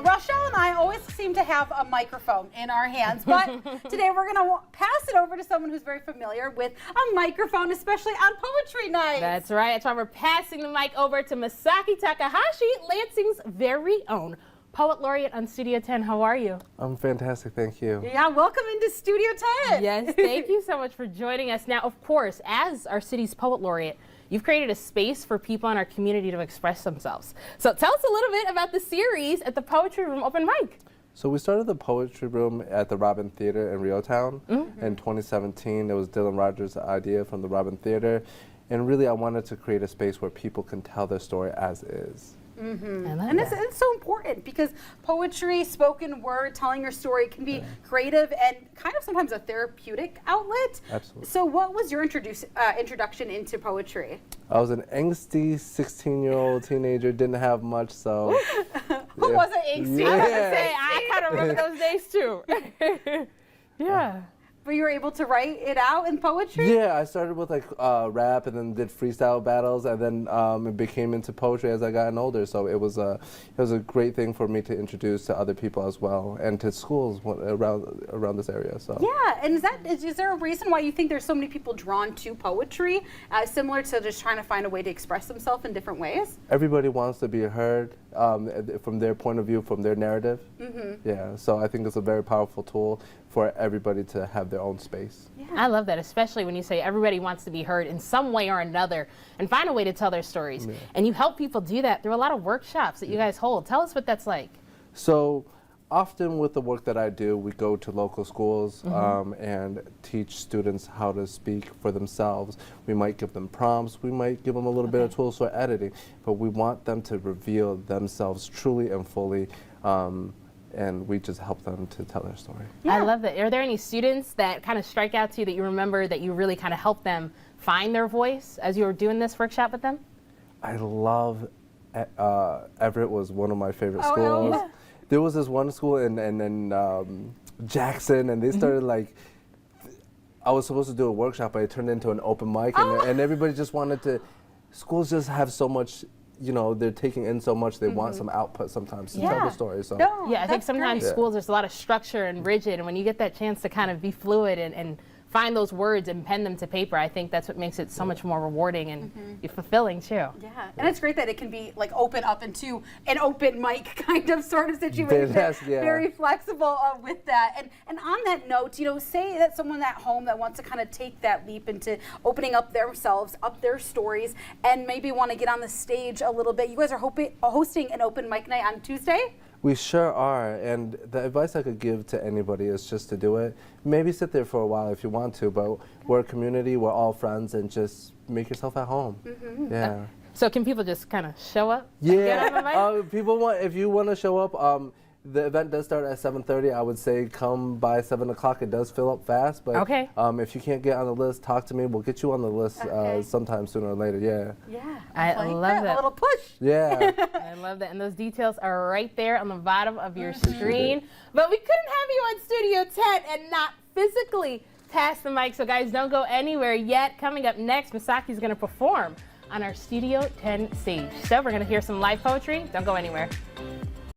Rochelle and I always seem to have a microphone in our hands, but today we're going to pass it over to someone who's very familiar with a microphone, especially on poetry night. That's right. That's why we're passing the mic over to Misaki Takahashi, Lansing's very own Poet Laureate on Studio 10. How are you? I'm fantastic, thank you. Yeah, welcome into Studio 10. Yes, thank you so much for joining us. Now, of course, as our city's Poet Laureate, you've created a space for people in our community to express themselves. So tell us a little bit about the series at the Poetry Room Open Mic. So we started the Poetry Room at the Robin Theater in Riotown in 2017. It was Dylan Rogers' idea from the Robin Theater. And really, I wanted to create a space where people can tell their story as is. And it's so important because poetry, spoken word, telling your story can be creative and kind of sometimes a therapeutic outlet. Absolutely. So what was your introduction into poetry? I was an angsty 16-year-old teenager, didn't have much, so. Who wasn't angsty? Yeah. I was gonna say, I kind of remember those days too. Yeah. But you were able to write it out in poetry? Yeah, I started with like rap and then did freestyle battles, and then it became into poetry as I gotten older. So it was a great thing for me to introduce to other people as well, and to schools around this area. So yeah, and is there a reason why you think there's so many people drawn to poetry, similar to just trying to find a way to express themselves in different ways? Everybody wants to be heard from their point of view, from their narrative. Yeah, so I think it's a very powerful tool for everybody to have their own space. Yeah. I love that, especially when you say everybody wants to be heard in some way or another and find a way to tell their stories. Yeah. And you help people do that through a lot of workshops that you guys hold. Tell us what that's like. So often with the work that I do, we go to local schools and teach students how to speak for themselves. We might give them prompts, we might give them a little bit of tools for editing, but we want them to reveal themselves truly and fully. And we just help them to tell their story. Yeah. I love that. Are there any students that kind of strike out to you that you remember that you really kind of helped them find their voice as you were doing this workshop with them? I love Everett was one of my favorite schools. Yeah. There was this one school in Jackson, and they started like, I was supposed to do a workshop, but it turned into an open mic, and everybody just wanted to, schools just have so much, you know, they're taking in so much, they want some output sometimes to tell the story. So. No, yeah, I think sometimes schools, there's a lot of structure and rigid, and when you get that chance to kind of be fluid and find those words and pen them to paper, I think that's what makes it so much more rewarding and fulfilling too. Yeah, and it's great that it can be like open up into an open mic kind of sort of situation. Very flexible with that. And on that note, you know, say that someone at home that wants to kind of take that leap into opening up themselves, up their stories, and maybe want to get on the stage a little bit. You guys are hosting an open mic night on Tuesday? We sure are, and the advice I could give to anybody is just to do it. Maybe sit there for a while if you want to, but we're a community, we're all friends, and just make yourself at home. Yeah. So can people just kind of show up? Yeah. If you want to show up, the event does start at 7:30. I would say come by 7 o'clock. It does fill up fast, but if you can't get on the list, talk to me. We'll get you on the list sometime sooner or later. Yeah. Yeah. I love that. A little push. Yeah. I love that. And those details are right there on the bottom of your screen. But we couldn't have you on Studio 10 and not physically pass the mic. So guys, don't go anywhere yet. Coming up next, Misaki's going to perform on our Studio 10 stage. So we're going to hear some live poetry. Don't go anywhere.